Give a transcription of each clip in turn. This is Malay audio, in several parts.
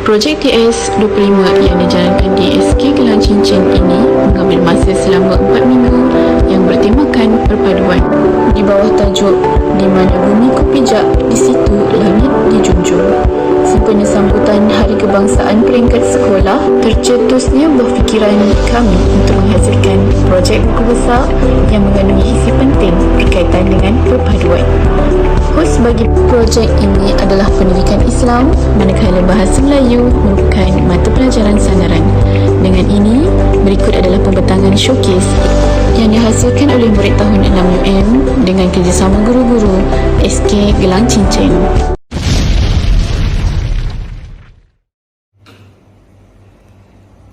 Projek TS25 yang dijalankan di SK Kelang Cincin ini mengambil masa selama 4 minggu yang bertemakan perpaduan di bawah tajuk "Di mana bumi ku pijak, di situ langit dijunjung". Sempena sambutan Hari Kebangsaan peringkat sekolah, tercetusnya berfikiran kami untuk menghasilkan projek buku besar yang mengandungi isi penting berkaitan dengan perpaduan. Host bagi projek ini adalah pendidikan Islam, manakala bahasa Melayu merupakan mata pelajaran sandaran. Dengan ini, berikut adalah pembentangan showcase yang dihasilkan oleh murid tahun 6 UM dengan kerjasama guru-guru SK Kelang Cincin.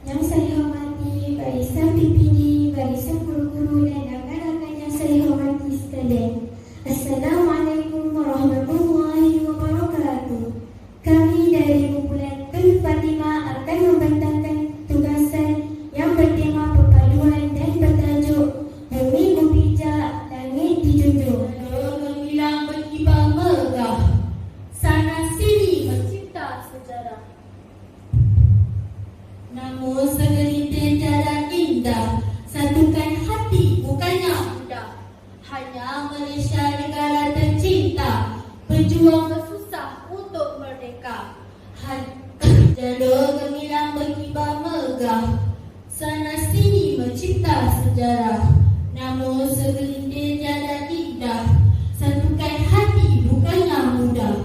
Yang saya hormati barisan PPD, barisan guru-guru dan rakan-rakan yang saya hormati sekalian. Assalamualaikum warahmatullahi wabarakatuh. Kami dari kumpulan Tun Fatimah akan membentangkan tugasan yang bertema perpaduan dan bertajuk Bumi Kupijak, Langit Dijunjung. Gemilang berkibar megah, sana sini mencipta sejarah. Namun segelintir cara indah, satukan hati bukannya mudah. Hanya Malaysia negara tercinta, berjuang bersusah untuk merdeka. Jalur gemilang berkibar megah, sana sini mencipta sejarah. Namun segelintir cara indah, satukan hati bukannya mudah.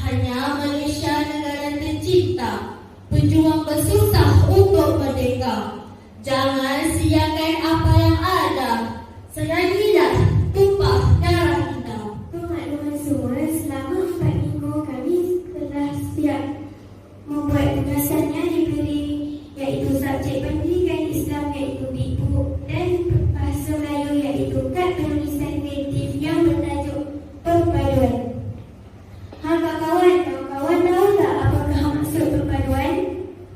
Hanya Malaysia negara tercinta, berjuang bersusah untuk merdeka. Jangan siakan apa yang ada, selagi tumpah darah kita. Pemakluman semua, selama 4 minggu kami telah siap membuat tugasan yang diberi, iaitu subjek pendidikan Islam iaitu Bikbu dan bahasa Melayu iaitu kad penulisan kreatif yang bertajuk perpaduan. Kawan-kawan tahu tak apakah maksud perpaduan?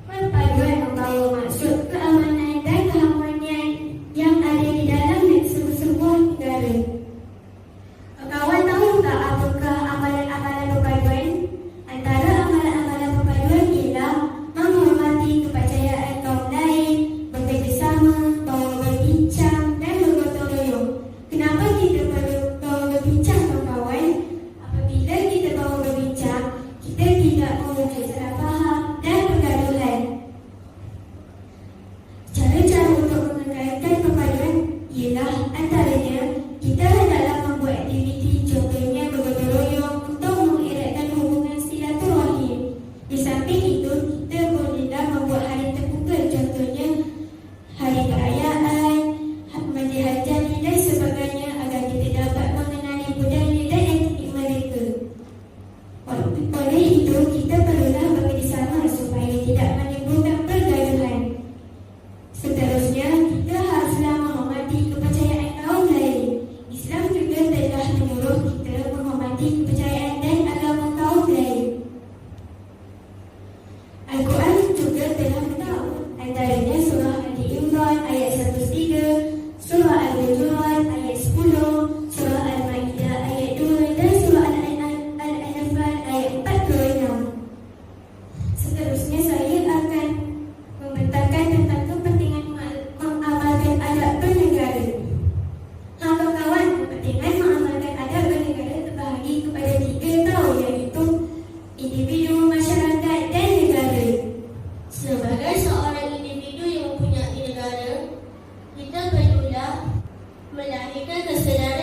Perpaduan membawa maksud keamanan dan keharmonian yang ada di dalam sebuah negara. Kawan tahu tak apakah amalan-amalan perpaduan? Antara amalan-amalan perpaduan ialah menghormati kepercayaan kaum lain, bekerjasama, berbincang dan bergotong royong. Kenapa kita perlu berbincang, kawan? Apabila kita berbincang, kita tidak mewujud salah faham dan pergaduhan. Cara-cara untuk mengekalkan perpaduan ialah antaranya kita hendaklah membuat aktiviti, contohnya bergotong royong untuk mengeratkan hubungan silaturahim. Di samping itu, kita bolehlah membuat hari terbuka, contohnya hari perayaan, majlis hajat dan sebagainya agar kita dapat mengenali budaya dan etnik mereka. Oleh itu, kita perlulah bekerjasama supaya tidak menimbulkan pergaduhan. Seterusnya, kita haruslah menghormati kepercayaan kaum lain. Islam juga telah menyuruh kita menghormati kepercayaan dan agama kaum lain. Al-Quran juga telah beritahu, antaranya surah Ali Imran ayat 103, surah Al-Hujurat ayat 10, surah Al-Ma'idah ayat 2 dan surah Al-Anfal ayat 46. Seterusnya saya akan membentangkan tentang kepentingan mengamalkan adab bernegara. Kawan-kawan, kepentingan mengamalkan adab bernegara terbahagi kepada 3 tau, iaitu individu, masyarakat dan negara. Sebagai seorang individu yang mempunyai negara, kita perlulah melahirkan kesadaran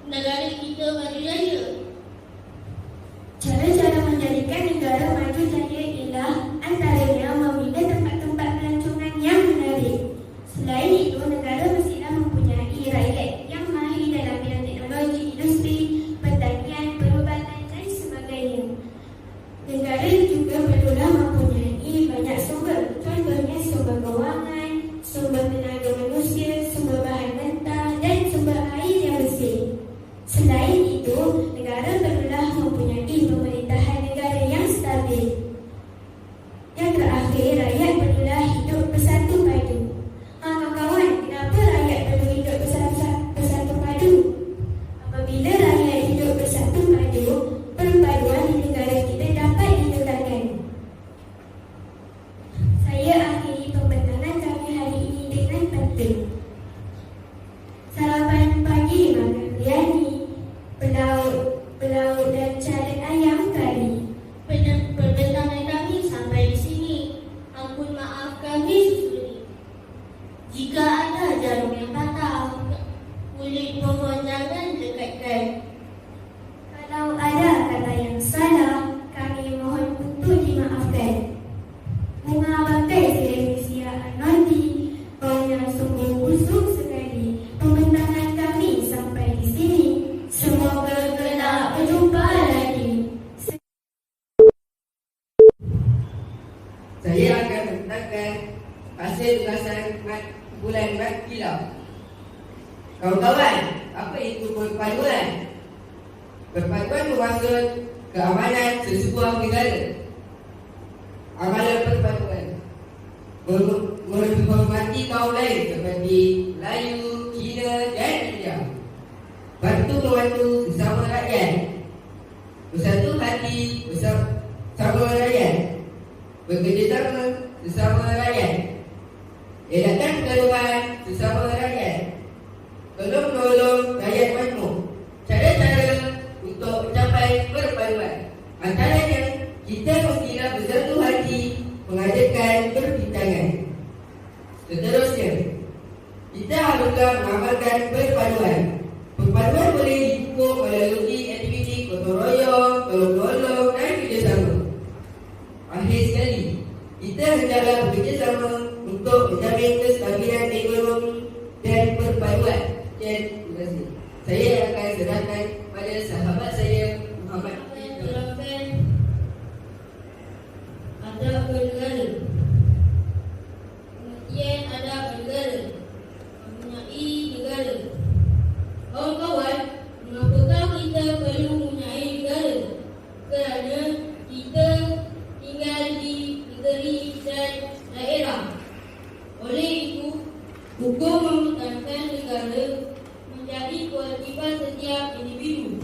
negara kita maju jaya? Cara-cara menjadikan negara maju jaya ialah antaranya membina tempat-tempat pelancongan yang menarik. Selain itu, negara mestilah mempunyai rakyat yang mahir dalam bidang teknologi, industri, pertanian, perubatan dan sebagainya. Negara juga perlulah mempunyai banyak sumber, contohnya sumber kewangan, sumber tenaga manusia, sumber bahan mentah dan sumber air yang bersih. Selain itu, negara perlulah mempunyai pemerintahan negara yang stabil. Yang terakhir, rakyat perlulah hidup bersatu padu. Kawan-kawan, kenapa rakyat perlu hidup bersatu padu? Apabila rakyat hidup bersatu padu, perpaduan di negara kita dapat ditegakkan. Saya akhiri pembincangan kami hari ini dengan penting. Sarapan pagi makan biryani, pelaut dan carut ayam kari. Perbincangan kami sampai di sini. Ampun maaf kami susuri. Jika ada jarum yang patah, kulit pohon jangan dekatkan. Kalau ada kata yang salah, kami mohon untuk dimaafkan. Bunga bangkai televisi Arnoldi, baunya sungguh busuk sekali. Pembincangan kami sampai di sini. Semoga kelak berjumpa lagi. Saya akan menentangkan hasil tugasan bulan mat kilau. Kawan-kawan, apa itu perpaduan? Perpaduan bermaksud keamanan sesebuah negara. Amalan perpaduan menghormati kaum lain seperti Melayu, Cina dan India. Bantu membantu sesama rakyat. Bersatu hati bersama rakyat. Bekerjasama sesama rakyat. Elakkan perlawanan sesama rakyat. Tolong menolong rakyat makmur. Cara-cara untuk mencapai perpaduan, antaranya kita mestilah bersatu hati mengadakan perbincangan. Seterusnya, kita haruslah mengamalkan perpaduan. Perpaduan boleh dipupuk melalui aktiviti gotong royong, tolong-menolong dan kerjasama. Akhir sekali, kita hendaklah bekerjasama untuk menjamin kestabilan ekonomi dan perpaduan. Dan terima kasih. Saya akan serahkan pada sahabat saya Muhammad. Terangkan adab bernegara. Pengertian adab bernegara. Mempunyai negara. Kawan-kawan, mengapakah kita perlu mempunyai negara? Kerana kita tinggal di negeri dan daerah. Oleh itu, hukum menekankan negara menjadi kewajipan setiap individu.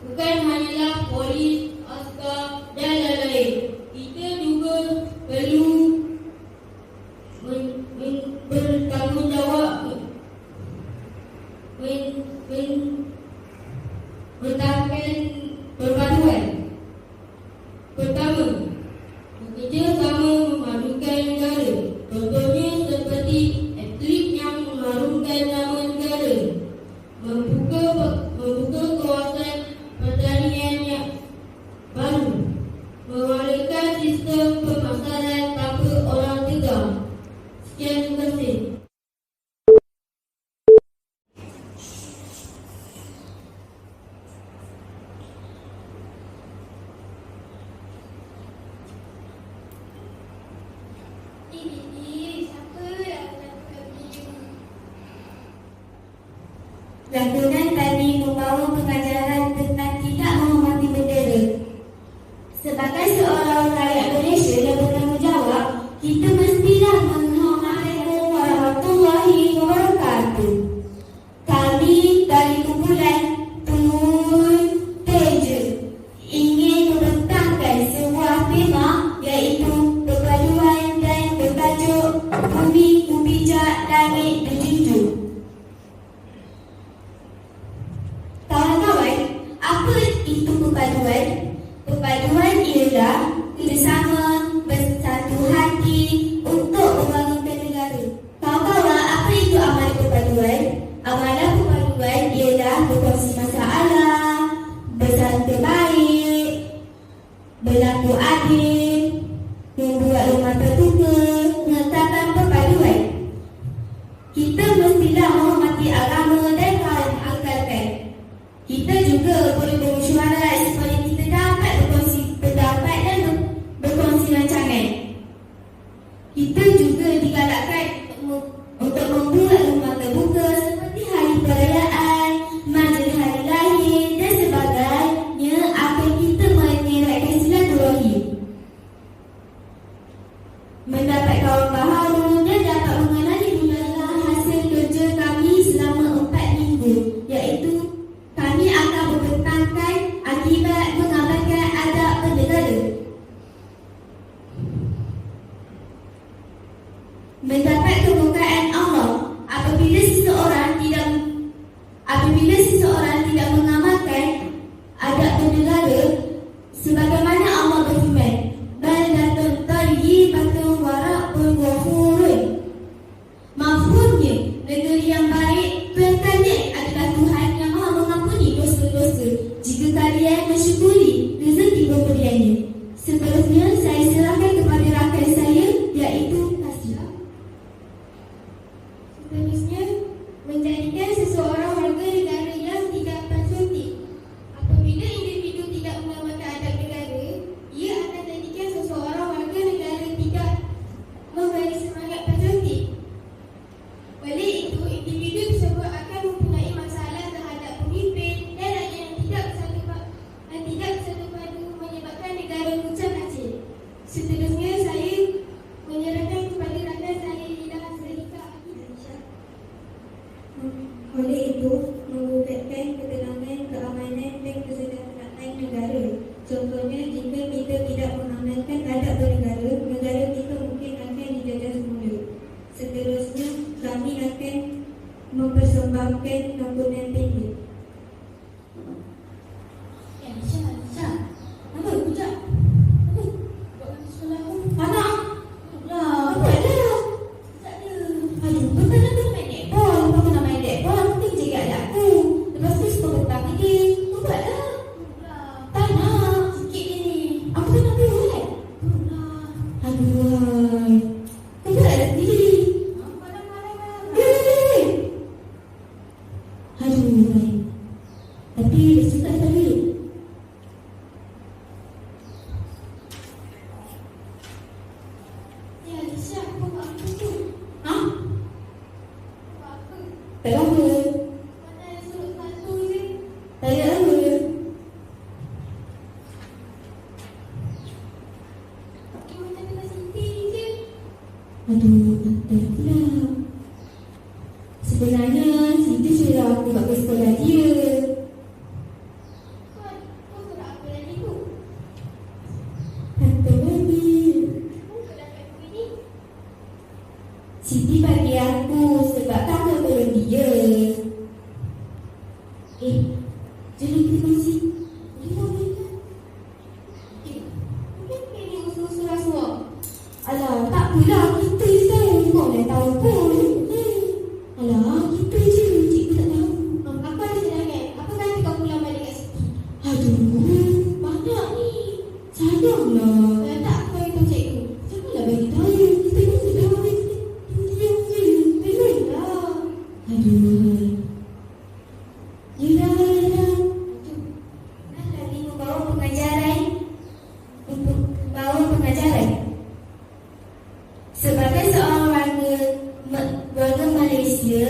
Bukan hanyalah polis, askar dan lain-lain. Kita juga perlu bertanggungjawab mentangkan perpaduan. Pertama, bekerjasama memajukan negara. Contohnya seperti atlet yang mengharumkan nama negara. Membuka kawasan pertanian yang baru. Mewalakan sistem pemasaran tanpa orang tegar. Sekian, terima kasih. Lantunan tadi membawa pengajaran tentang tidak menghormati bendera. Sebagai seorang rakyat Malaysia yang bertanggungjawab, kita mestilah menghormati warahmatullahi wabarakatuh. Kami dari kumpulan Penghubung Teja ingin membentangkan sebuah tema iaitu perpaduan dan bertajuk Bumi Bijak Langit Berjunjung. Kawan-kawan, apa itu perpaduan? Perpaduan ialah kerjasama bersatu hati untuk membangunkan negara. Kawan-kawan, apa itu amalan perpaduan? Amalan perpaduan ialah berkuasa kita mestilah menghormati agama dan hal yang akalkan. Kita juga boleh bermusyawarah supaya kita dapat berkongsi pendapat dan berkongsi rancangan. Kita juga digalakkan untuk membuat rumah terbuka seperti hari perayaan, majlis hari lahir dan sebagainya agar kita menyeratkan silaturahim, mendapat kawan baharu dan dapat mengenali budaya hasil kerja kami selama 4 minggu, iaitu kami akan membentangkan akibat mengabaikan adab bernegara, mendapat kemukaan Allah apabila seseorang tidak mengamalkan adab bernegara sebagaimana Allah berfirman, baldatun thayyibatun wa rabbun ghafurun. Mafhumnya, negeri yang baik Tuhan kalian adalah Tuhan yang Maha mengampuni dosa-dosa jika kalian mensyukuri rezeki pemberiannya. Seterusnya saya serahkan kepada rakan saya, iaitu Tasya. Seterusnya, menjadikan seseorang warga negara yang tidak patriotik. Apabila individu tidak mengamalkan adab negara, ia akan jadikan seseorang warga negara tidak memberi semangat patriotik. Oleh itu, individu tersebut akan mempunyai masalah terhadap pemimpin dan rakyat yang tidak bersatu padu menyebabkan negara kucang kacir. Seterusnya, saya menyerahkan kepada rakan saya Ila Zalika Aisyah. Oleh itu, mewujudkan ketenangan, keamanan dan kesejahteraan negara. Contohnya, jika kita tidak mengamalkan adab bernegara, negara kita mungkin akan dijajah semula. Seterusnya, kami akan mempersembahkan santunan pendek. Aisyah, apa kejap? Apa? Buat sekolah aku. Anak! Lah, apa ada? Tak ada. Aduh, bukan aku nak main netball. Aku nak main netball. Aku tengok jaga anak aku. Lepas tu suka petang lagi. Buatlah. Tak nak. Sikit je ni. Aku tak nak buat. Aduh. Kau buatlah sendiri. Aduh. Tapi dia suka tadi. Ya, Aisyah, aku buat apa tu? Ha? Buat apa? Tak apa. Mana yang suruh satu je? Tak ada apa. Aku macam kena Siti je. Aduh, tak pula. Sebenarnya, Siti suruh aku buat ke sekolah dia. Kau suruh apa lagi tu? Hantar lagi. Kau dapat buku ni? Siti bagi aku sebab kakak tolong dia. Jadi kita kongsi. Dia boleh kan? Mungkin ini usul-usul rasuah. Alah, tak apalah, kita je tahu. Kau dah tahu pun. Alah, kita je. Cikgu tak tahu. Apa ada sedangkan? Apa kata kau pulang balik kat Siti? Aduh, banyak ni. Sayanglah. Tak, kau yang tahu cikgu. Janganlah bagi tahu. Kita pun sudah bagi diam je. Memanglah. Aduh. Yelah. Nak lagi membawa pengajaran. Untuk bawa pengajaran. Sebagai seorang warga Malaysia,